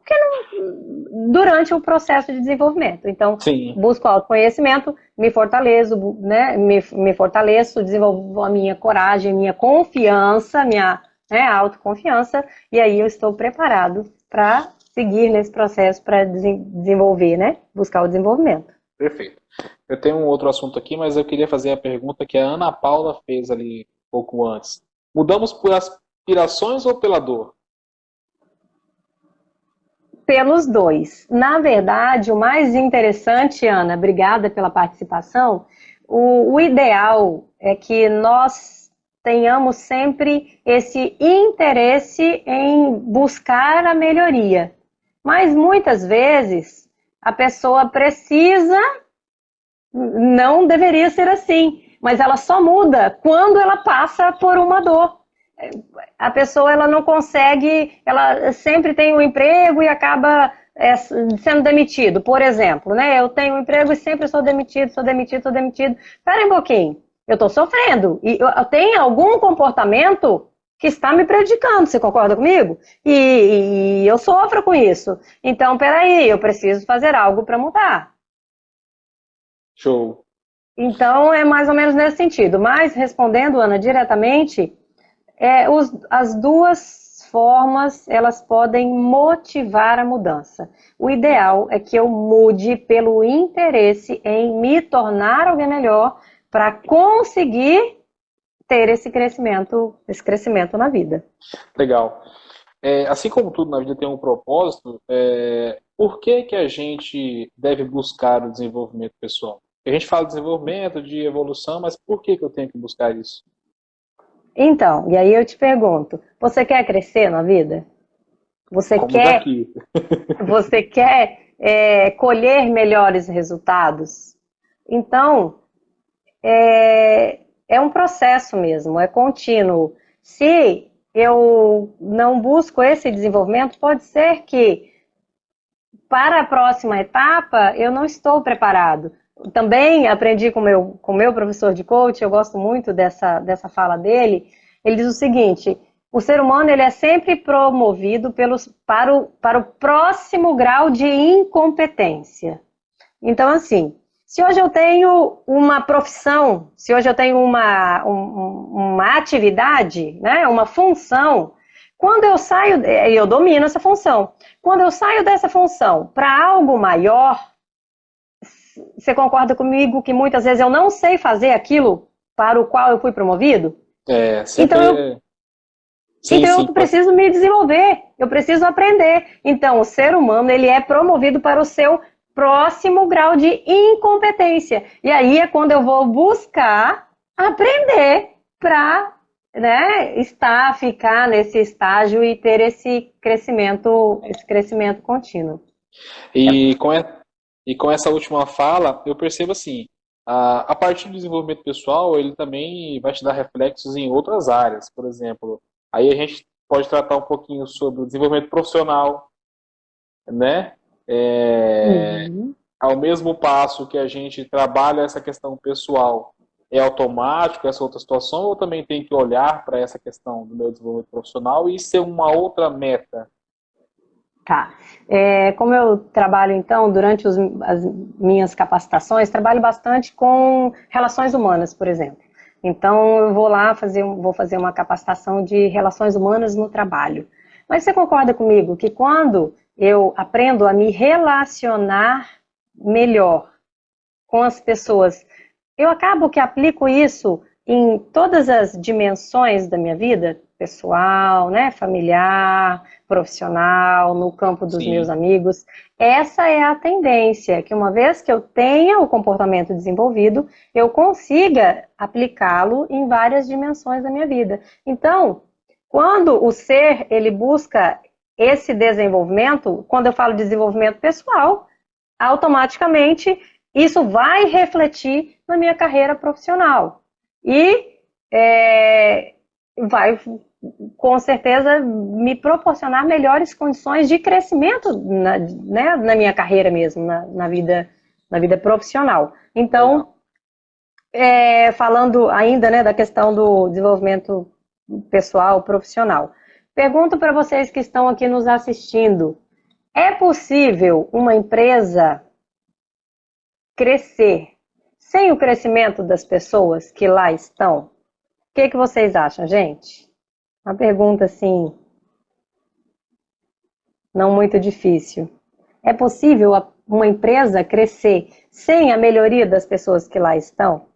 durante o processo de desenvolvimento. Então, Sim. Busco autoconhecimento, me fortaleço, né? Me fortaleço, desenvolvo a minha coragem, minha confiança, minha autoconfiança, e aí eu estou preparado para seguir nesse processo para desenvolver, né? Buscar o desenvolvimento. Perfeito. Eu tenho um outro assunto aqui, mas eu queria fazer a pergunta que a Ana Paula fez ali um pouco antes. Mudamos por aspirações ou pela dor? Pelos dois. Na verdade, o mais interessante, Ana, obrigada pela participação, o ideal é que nós tenhamos sempre esse interesse em buscar a melhoria. Mas muitas vezes a pessoa precisa, não deveria ser assim, mas ela só muda quando ela passa por uma dor. A pessoa ela não consegue, ela sempre tem um emprego e acaba sendo demitido, por exemplo, né? Eu tenho um emprego e sempre sou demitido. Espera um pouquinho, eu estou sofrendo e eu tenho algum comportamento que está me prejudicando, você concorda comigo? E eu sofro com isso. Então, peraí, eu preciso fazer algo para mudar. Show. Então, é mais ou menos nesse sentido. Mas, respondendo, Ana, diretamente, as duas formas, elas podem motivar a mudança. O ideal é que eu mude pelo interesse em me tornar alguém melhor para conseguir ter esse crescimento na vida. Legal. assim como tudo na vida tem um propósito, por que que a gente deve buscar o desenvolvimento pessoal? A gente fala de desenvolvimento, de evolução, mas por que que eu tenho que buscar isso? Então, e aí eu te pergunto, você quer crescer na vida? Você Como quer, daqui. você quer colher melhores resultados? Então, é um processo mesmo, é contínuo. Se eu não busco esse desenvolvimento, pode ser que para a próxima etapa eu não estou preparado. Também aprendi com meu professor de coach, eu gosto muito dessa fala dele. Ele diz o seguinte: o ser humano ele é sempre promovido para o próximo grau de incompetência. Então, assim, se hoje eu tenho uma profissão, se hoje eu tenho uma atividade, né, uma função, quando eu saio, eu domino essa função. Quando eu saio dessa função para algo maior, você concorda comigo que muitas vezes eu não sei fazer aquilo para o qual eu fui promovido? Então eu, Sempre. Sim, então sim. eu preciso me desenvolver, eu preciso aprender. Então o ser humano ele é promovido para o seu próximo grau de incompetência. E aí é quando eu vou buscar aprender para, né, ficar nesse estágio e ter esse crescimento contínuo. E com essa última fala, eu percebo assim, a partir do desenvolvimento pessoal, ele também vai te dar reflexos em outras áreas. Por exemplo, aí a gente pode tratar um pouquinho sobre o desenvolvimento profissional, né? Uhum. Ao mesmo passo que a gente trabalha essa questão pessoal, é automático essa outra situação, ou também tem que olhar para essa questão do meu desenvolvimento profissional e ser uma outra meta? Tá. Como eu trabalho, então, durante as minhas capacitações, trabalho bastante com relações humanas, por exemplo. Então, eu vou lá vou fazer uma capacitação de relações humanas no trabalho. Mas você concorda comigo que quando eu aprendo a me relacionar melhor com as pessoas, eu acabo que aplico isso em todas as dimensões da minha vida, pessoal, né, familiar, profissional, no campo dos meus Sim. amigos. Essa é a tendência, que uma vez que eu tenha o comportamento desenvolvido, eu consiga aplicá-lo em várias dimensões da minha vida. Então, quando o ser ele busca esse desenvolvimento, quando eu falo de desenvolvimento pessoal, automaticamente isso vai refletir na minha carreira profissional. E vai, com certeza, me proporcionar melhores condições de crescimento né, na minha carreira mesmo, na vida profissional. Legal. Então, falando ainda né, da questão do desenvolvimento pessoal, profissional, pergunto para vocês que estão aqui nos assistindo, é possível uma empresa crescer sem o crescimento das pessoas que lá estão? O que vocês acham, gente? Uma pergunta assim, não muito difícil. É possível uma empresa crescer sem a melhoria das pessoas que lá estão?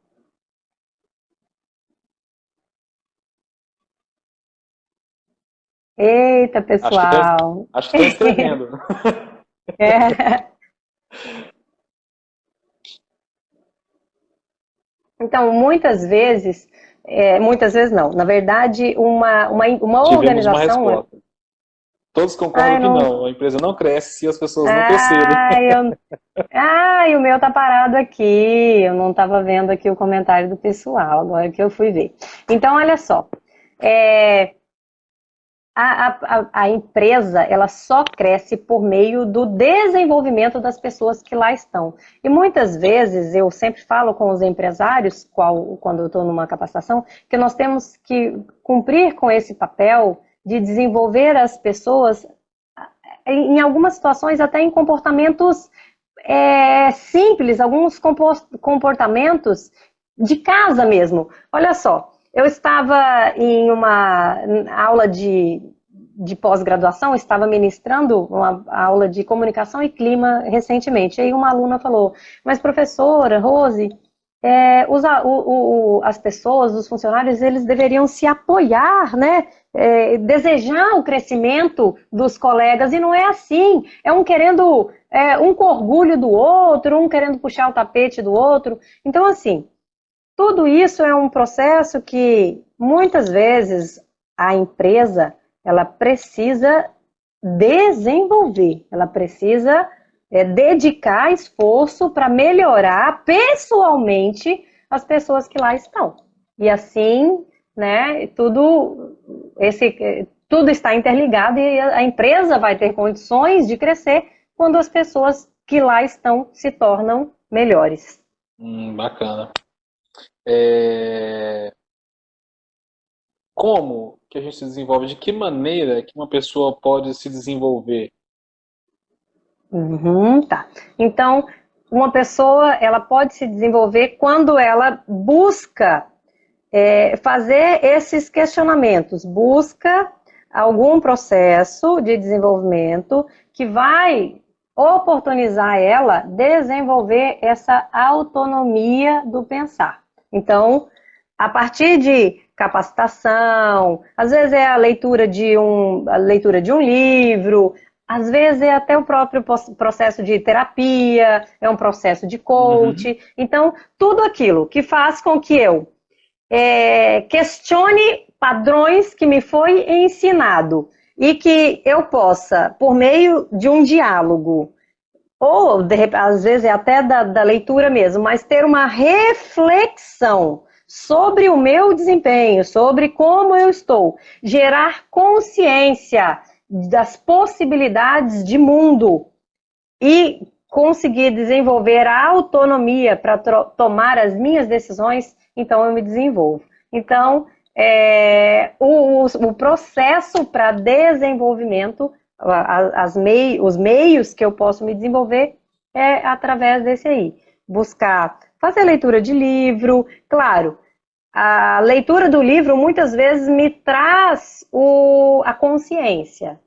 Eita, Acho que pessoal! estão escrevendo. É. Então, muitas vezes não. Na verdade, uma Tivemos uma organização. resposta. Todos concordam Ai, que não. não, a empresa não cresce se as pessoas não crescerem. Ai, o meu tá parado aqui. Eu não estava vendo aqui o comentário do pessoal, agora que eu fui ver. Então, olha só. É, a empresa, ela só cresce por meio do desenvolvimento das pessoas que lá estão. E muitas vezes, eu sempre falo com os empresários, quando eu estou numa capacitação, que nós temos que cumprir com esse papel de desenvolver as pessoas, em algumas situações, até em comportamentos simples, alguns comportamentos de casa mesmo. Olha só, eu estava em uma aula de pós-graduação, estava ministrando uma aula de comunicação e clima recentemente. Aí uma aluna falou, mas professora Rose, as pessoas, os funcionários, eles deveriam se apoiar, né? desejar o crescimento dos colegas, e não é assim. É um querendo, um com orgulho do outro, um querendo puxar o tapete do outro. Então, assim, tudo isso é um processo que, muitas vezes, a empresa, ela precisa desenvolver, ela precisa dedicar esforço para melhorar pessoalmente as pessoas que lá estão. E assim, né, tudo está interligado e a empresa vai ter condições de crescer quando as pessoas que lá estão se tornam melhores. Bacana. É, Como que a gente se desenvolve? De que maneira que uma pessoa pode se desenvolver? Uhum, tá. Então, uma pessoa, ela pode se desenvolver quando ela busca fazer esses questionamentos, busca algum processo de desenvolvimento que vai oportunizar ela desenvolver essa autonomia do pensar. Então, a partir de capacitação, às vezes é a leitura de um livro, às vezes é até o próprio processo de terapia, é um processo de Uhum. coach. Então, tudo aquilo que faz com que eu questione padrões que me foi ensinado e que eu possa, por meio de um diálogo, ou às vezes é até da leitura mesmo, mas ter uma reflexão sobre o meu desempenho, sobre como eu estou, gerar consciência das possibilidades de mundo e conseguir desenvolver a autonomia para tomar as minhas decisões, então eu me desenvolvo. Então, o processo para desenvolvimento, os meios que eu posso me desenvolver é através desse aí. Buscar fazer leitura de livro, claro, a leitura do livro muitas vezes me traz a consciência,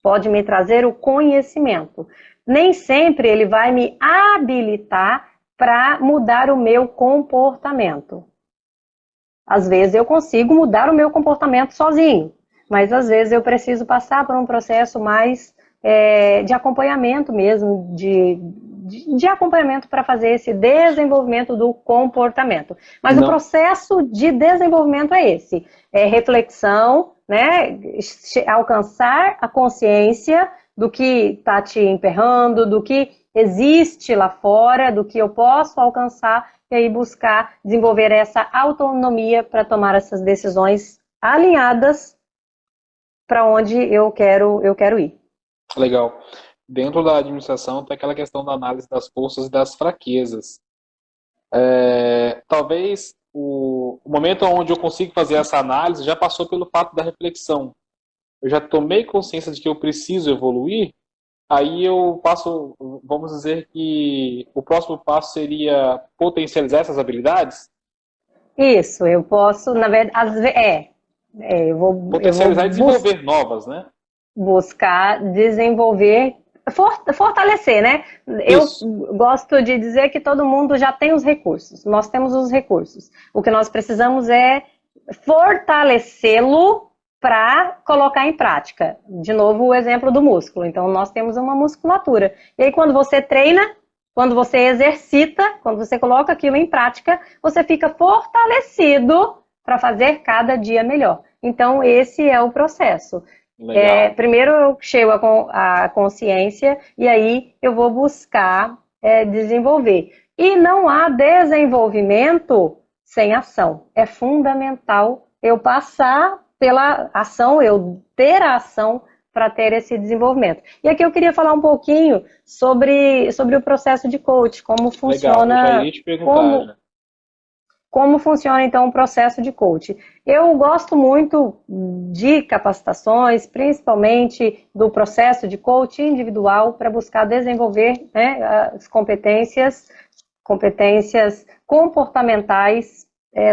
pode me trazer o conhecimento. Nem sempre ele vai me habilitar para mudar o meu comportamento. Às vezes eu consigo mudar o meu comportamento sozinho, mas às vezes eu preciso passar por um processo mais de acompanhamento mesmo, de acompanhamento para fazer esse desenvolvimento do comportamento. Mas o Não, processo de desenvolvimento é esse, é reflexão, né? Alcançar a consciência do que está te emperrando, do que existe lá fora, do que eu posso alcançar, e aí buscar desenvolver essa autonomia para tomar essas decisões alinhadas para onde eu quero ir. legal. Dentro da administração tem aquela questão da análise das forças e das fraquezas. Talvez o momento onde eu consigo fazer essa análise já passou pelo fato da reflexão. Eu já tomei consciência de que eu preciso evoluir, aí eu passo, vamos dizer que o próximo passo seria potencializar essas habilidades, Isso, eu posso, na verdade, eu vou potencializar e desenvolver novas, né? buscar desenvolver, fortalecer, né? Eu Isso, gosto de dizer que todo mundo já tem os recursos, nós temos os recursos. O que nós precisamos é fortalecê-lo para colocar em prática. De novo, o exemplo do músculo. Então, nós temos uma musculatura. E aí, quando você treina, quando você exercita, quando você coloca aquilo em prática, você fica fortalecido para fazer cada dia melhor. Então, esse é o processo. legal. Primeiro eu chego a consciência e aí eu vou buscar desenvolver. E não há desenvolvimento sem ação. É fundamental eu passar pela ação, eu ter a ação para ter esse desenvolvimento. E aqui eu queria falar um pouquinho sobre o processo de coach, Legal, eu já ia te perguntar, como já. como funciona então o processo de coaching? Eu gosto muito de capacitações, principalmente do processo de coaching individual para buscar desenvolver, né, as competências comportamentais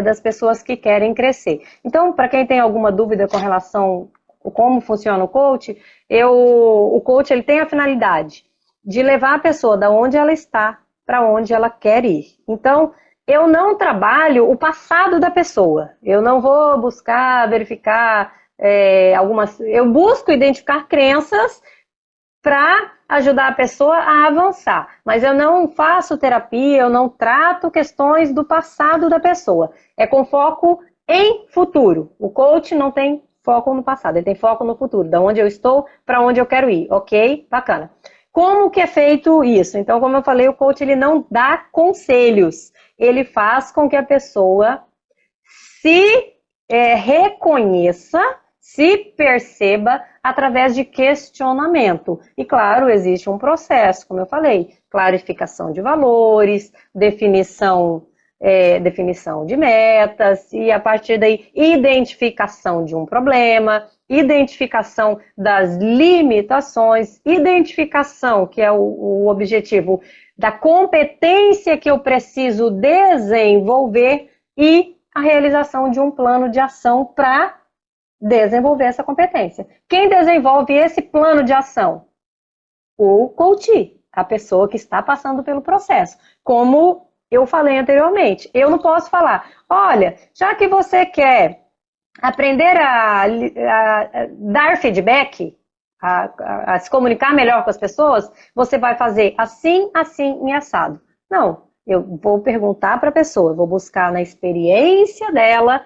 das pessoas que querem crescer. Então, para quem tem alguma dúvida com relação a como funciona o coach, o coach ele tem a finalidade de levar a pessoa da onde ela está para onde ela quer ir. Então, eu não trabalho o passado da pessoa. Eu não vou buscar verificar eu busco identificar crenças para ajudar a pessoa a avançar. Mas eu não faço terapia, eu não trato questões do passado da pessoa. É com foco em futuro. O coach não tem foco no passado, ele tem foco no futuro, da onde eu estou para onde eu quero ir, ok? Bacana. Como que é feito isso? Então, como eu falei, o coach ele não dá conselhos, ele faz com que a pessoa se reconheça, se perceba através de questionamento. E claro, existe um processo, como eu falei, clarificação de valores, definição de metas, e a partir daí, identificação de um problema, identificação das limitações, identificação, que é o objetivo, da competência que eu preciso desenvolver e a realização de um plano de ação para desenvolver essa competência. Quem desenvolve esse plano de ação? O coach, a pessoa que está passando pelo processo. Como eu falei anteriormente, eu não posso falar, olha, já que você quer aprender a dar feedback, a se comunicar melhor com as pessoas, você vai fazer assim, assim e assado. Não, eu vou perguntar para a pessoa, vou buscar na experiência dela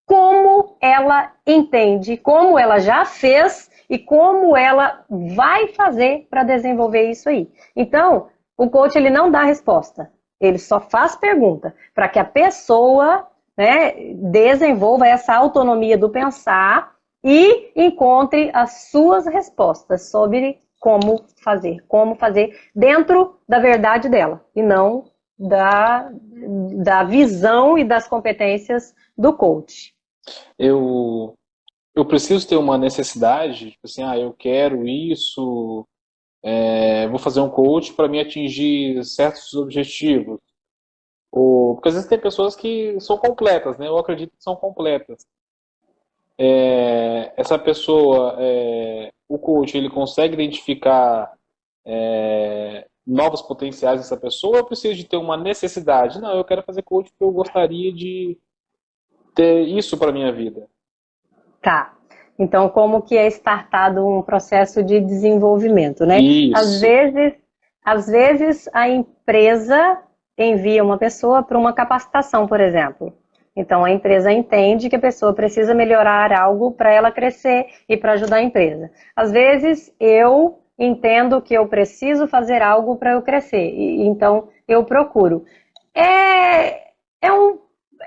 como ela entende, como ela já fez e como ela vai fazer para desenvolver isso aí. Então, o coach ele não dá resposta, ele só faz pergunta para que a pessoa, né, desenvolva essa autonomia do pensar e encontre as suas respostas sobre como fazer dentro da verdade dela e não da visão e das competências do coach. Eu preciso ter uma necessidade, tipo assim, eu quero isso, vou fazer um coach para me atingir certos objetivos. Porque às vezes tem pessoas que são completas, né? Eu acredito que são completas. Essa pessoa, o coach, ele consegue identificar novos potenciais dessa pessoa, ou eu preciso de ter uma necessidade? Não, eu quero fazer coach porque eu gostaria de ter isso para minha vida. Tá. Então, como que é startado um processo de desenvolvimento, né? Isso. Às vezes a empresa envia uma pessoa para uma capacitação, por exemplo. Então, a empresa entende que a pessoa precisa melhorar algo para ela crescer e para ajudar a empresa. Às vezes, eu entendo que eu preciso fazer algo para eu crescer, e então eu procuro. É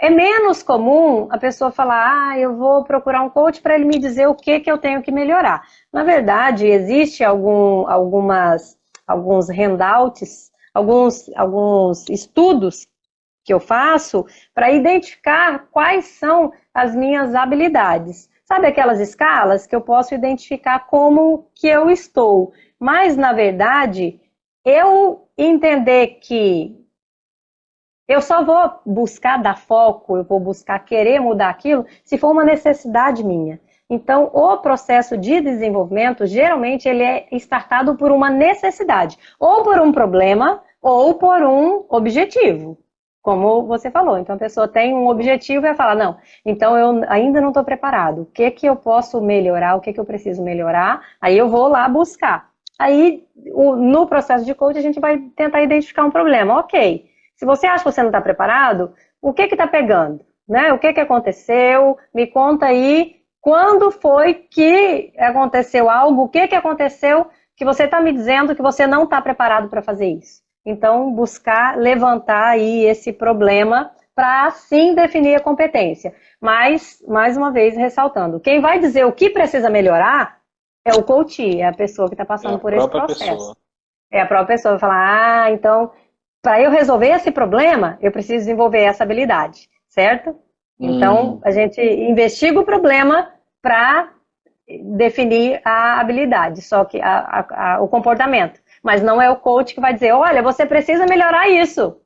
menos comum a pessoa falar, eu vou procurar um coach para ele me dizer o que eu tenho que melhorar. Na verdade, existe alguns handouts, alguns estudos que eu faço para identificar quais são as minhas habilidades. Sabe aquelas escalas que eu posso identificar como que eu estou? Mas, na verdade, eu entender que eu só vou buscar dar foco, eu vou buscar querer mudar aquilo se for uma necessidade minha. Então, o processo de desenvolvimento, geralmente, ele é startado por uma necessidade, ou por um problema, ou por um objetivo, como você falou. Então, a pessoa tem um objetivo e vai falar, não, então eu ainda não estou preparado. O que eu posso melhorar, o que eu preciso melhorar? Aí eu vou lá buscar. Aí, no processo de coaching, a gente vai tentar identificar um problema. Ok, se você acha que você não está preparado, o que está pegando? Né? O que aconteceu? Me conta aí quando foi que aconteceu algo, o que aconteceu que você está me dizendo que você não está preparado para fazer isso. Então, buscar levantar aí esse problema para, sim, definir a competência. Mas, mais uma vez, ressaltando, quem vai dizer o que precisa melhorar é o coach, é a pessoa que está passando por esse processo. Pessoa. É a própria pessoa, vai falar, então, para eu resolver esse problema, eu preciso desenvolver essa habilidade, certo? Então, a gente investiga o problema para definir a habilidade, só que o comportamento. Mas não é o coach que vai dizer, olha, você precisa melhorar isso.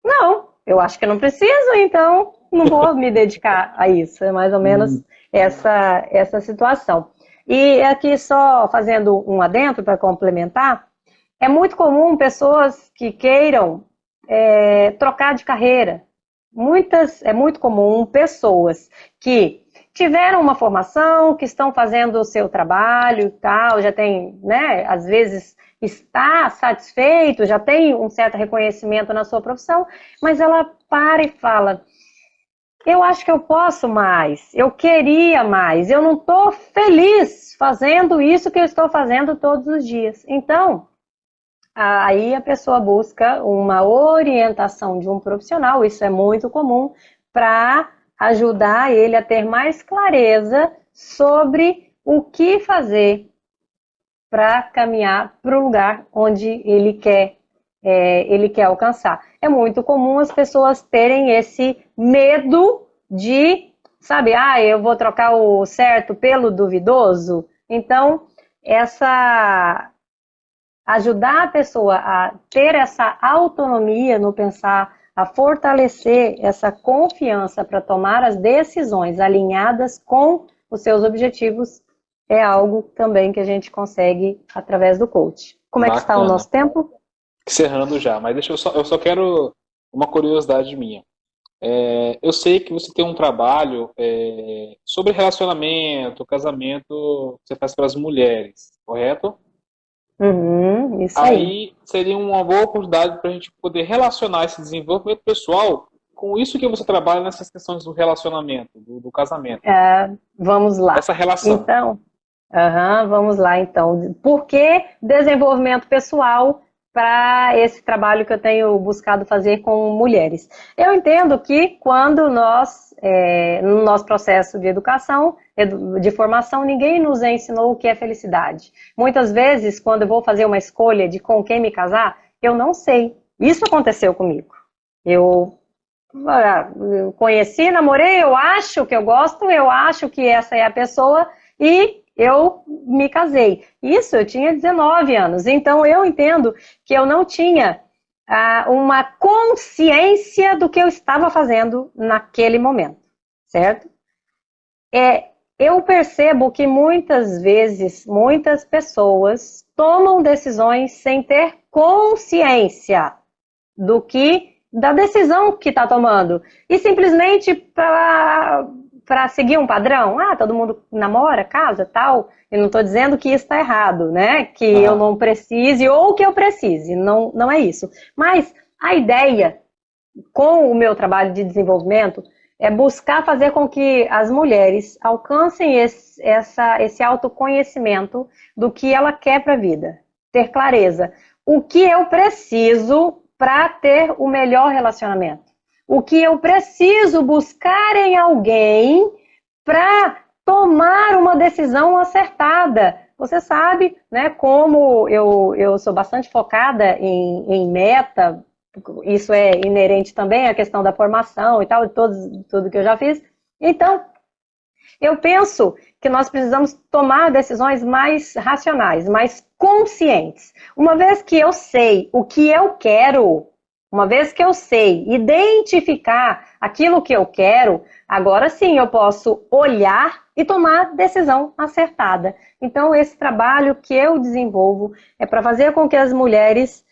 Não, eu acho que eu não preciso, então não vou me dedicar a isso. É mais ou menos essa situação. E aqui só fazendo um adendo para complementar, é muito comum pessoas que queiram trocar de carreira. É muito comum pessoas que tiveram uma formação, que estão fazendo o seu trabalho e tal, já tem, né, às vezes está satisfeito, já tem um certo reconhecimento na sua profissão, mas ela para e fala: eu acho que eu posso mais, eu queria mais, eu não estou feliz fazendo isso que eu estou fazendo todos os dias. Então, aí a pessoa busca uma orientação de um profissional, isso é muito comum, para ajudar ele a ter mais clareza sobre o que fazer para caminhar para o lugar onde ele quer alcançar. É muito comum as pessoas terem esse medo de, sabe, eu vou trocar o certo pelo duvidoso. Então, ajudar a pessoa a ter essa autonomia no pensar, a fortalecer essa confiança para tomar as decisões alinhadas com os seus objetivos, é algo também que a gente consegue através do coach. Como é que está o nosso tempo? Encerrando já, mas eu só quero uma curiosidade minha. Eu sei que você tem um trabalho sobre relacionamento, casamento, que você faz para as mulheres, correto? Isso aí. Aí seria uma boa oportunidade para a gente poder relacionar esse desenvolvimento pessoal com isso que você trabalha nessas questões do relacionamento, do casamento. Vamos lá. Essa relação. Então, vamos lá então. Por que desenvolvimento pessoal para esse trabalho que eu tenho buscado fazer com mulheres? Eu entendo que quando nós, no nosso processo de educação, de formação, ninguém nos ensinou o que é felicidade. Muitas vezes, quando eu vou fazer uma escolha de com quem me casar, eu não sei. Isso aconteceu comigo. Eu conheci, namorei, eu acho que eu gosto, eu acho que essa é a pessoa e eu me casei. Isso eu tinha 19 anos, então eu entendo que eu não tinha uma consciência do que eu estava fazendo naquele momento, certo? Eu percebo que muitas vezes, muitas pessoas tomam decisões sem ter consciência da decisão que está tomando. E simplesmente para seguir um padrão. Todo mundo namora, casa, tal. Eu não estou dizendo que isso está errado, né? Que eu não precise ou que eu precise. Não, não é isso. Mas a ideia com o meu trabalho de desenvolvimento é buscar fazer com que as mulheres alcancem esse autoconhecimento do que ela quer para a vida. Ter clareza. O que eu preciso para ter o melhor relacionamento. O que eu preciso buscar em alguém para tomar uma decisão acertada. Você sabe, né, como eu sou bastante focada em meta, isso é inerente também à questão da formação e tal, tudo que eu já fiz. Então, eu penso que nós precisamos tomar decisões mais racionais, mais conscientes. Uma vez que eu sei o que eu quero, uma vez que eu sei identificar aquilo que eu quero, agora sim eu posso olhar e tomar decisão acertada. Então, esse trabalho que eu desenvolvo é para fazer com que as mulheres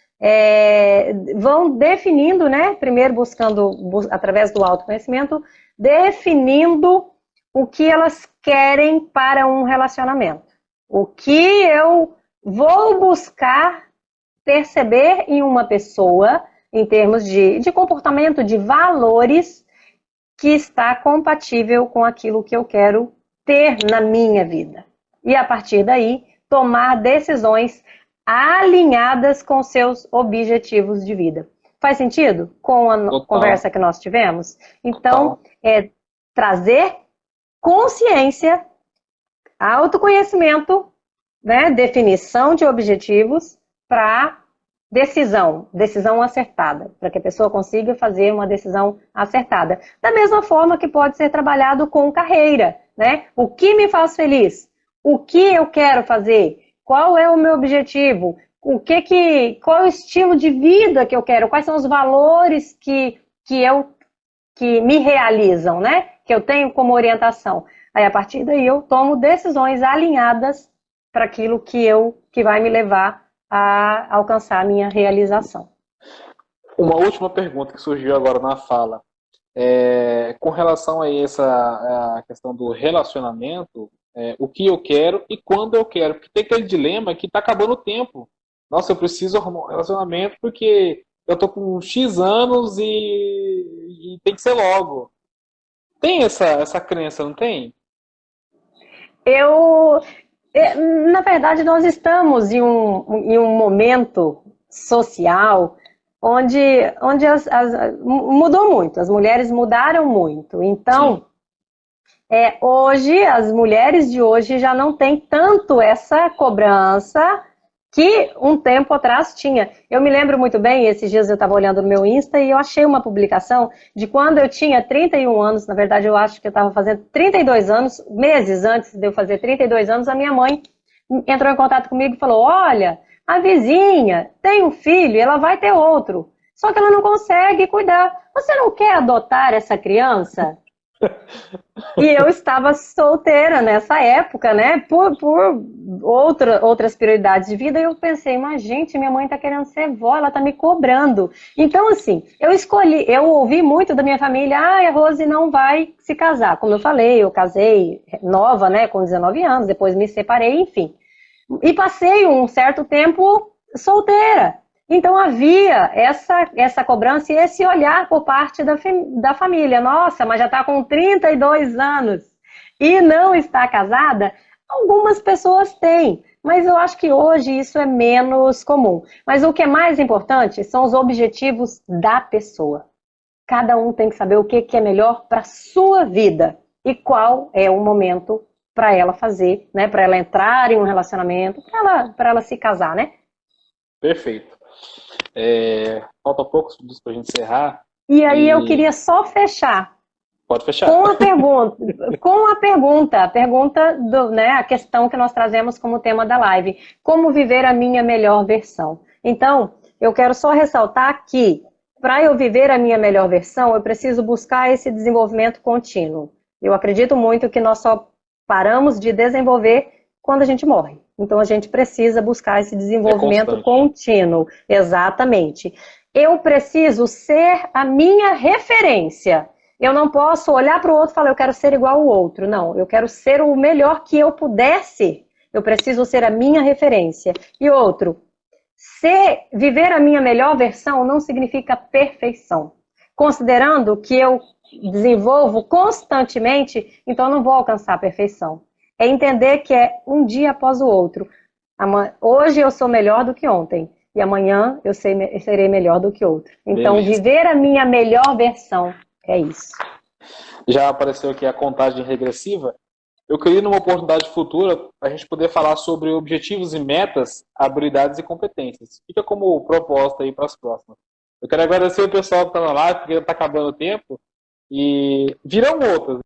vão definindo, né? Primeiro buscando, através do autoconhecimento, definindo o que elas querem para um relacionamento. O que eu vou buscar perceber em uma pessoa, em termos de comportamento, de valores, que está compatível com aquilo que eu quero ter na minha vida. E a partir daí, tomar decisões alinhadas com seus objetivos de vida. Faz sentido com a conversa que nós tivemos? Então, é trazer consciência, autoconhecimento, né, definição de objetivos para decisão acertada, para que a pessoa consiga fazer uma decisão acertada. Da mesma forma que pode ser trabalhado com carreira, né? O que me faz feliz? O que eu quero fazer? Qual é o meu objetivo? Qual é o estilo de vida que eu quero? Quais são os valores que me realizam, né? Que eu tenho como orientação. Aí, a partir daí, eu tomo decisões alinhadas para aquilo que vai me levar a alcançar a minha realização. Uma última pergunta que surgiu agora na fala. com relação a essa a questão do relacionamento, o que eu quero e quando eu quero. Porque tem aquele dilema que está acabando o tempo. Nossa, eu preciso arrumar um relacionamento porque eu tô com X anos e tem que ser logo. Tem essa crença, não tem? Eu, na verdade, nós estamos em um momento social onde mudou muito, as mulheres mudaram muito. Sim. Então, hoje, as mulheres de hoje já não têm tanto essa cobrança que um tempo atrás tinha. Eu me lembro muito bem, esses dias eu estava olhando no meu Insta e eu achei uma publicação de quando eu tinha 31 anos, na verdade eu acho que eu estava fazendo 32 anos, meses antes de eu fazer 32 anos, a minha mãe entrou em contato comigo e falou, olha, a vizinha tem um filho e ela vai ter outro, só que ela não consegue cuidar. Você não quer adotar essa criança? E eu estava solteira nessa época, né? Por outras prioridades de vida. E eu pensei, mas gente, minha mãe tá querendo ser vó, ela tá me cobrando. Então, assim, eu ouvi muito da minha família, a Rose não vai se casar. Como eu falei, eu casei nova, né? Com 19 anos, depois me separei, enfim. E passei um certo tempo solteira. Então havia essa cobrança e esse olhar por parte da família. Nossa, mas já está com 32 anos e não está casada? Algumas pessoas têm, mas eu acho que hoje isso é menos comum. Mas o que é mais importante são os objetivos da pessoa. Cada um tem que saber o que é melhor para a sua vida e qual é o momento para ela fazer, né? Para ela entrar em um relacionamento, para ela se casar, né? Perfeito. Falta poucos minutos para a gente encerrar. E aí eu queria só fechar Pode fechar. A pergunta né, a questão que nós trazemos como tema da live, como viver a minha melhor versão. Então, eu quero só ressaltar que para eu viver a minha melhor versão, eu preciso buscar esse desenvolvimento contínuo. Eu acredito muito que nós só paramos de desenvolver quando a gente morre. Então a gente precisa buscar esse desenvolvimento contínuo. Exatamente. Eu preciso ser a minha referência. Eu não posso olhar para o outro e falar, eu quero ser igual ao outro. Não, eu quero ser o melhor que eu puder ser. Eu preciso ser a minha referência. E outro, viver a minha melhor versão não significa perfeição. Considerando que eu desenvolvo constantemente, então eu não vou alcançar a perfeição. É entender que é um dia após o outro. Hoje eu sou melhor do que ontem. E amanhã eu serei melhor do que outro. Então, beleza. Viver a minha melhor versão é isso. Já apareceu aqui a contagem regressiva. Eu queria, numa oportunidade futura, a gente poder falar sobre objetivos e metas, habilidades e competências. Fica como proposta aí para as próximas. Eu quero agradecer o pessoal que está na live, porque está acabando o tempo. E virão outras.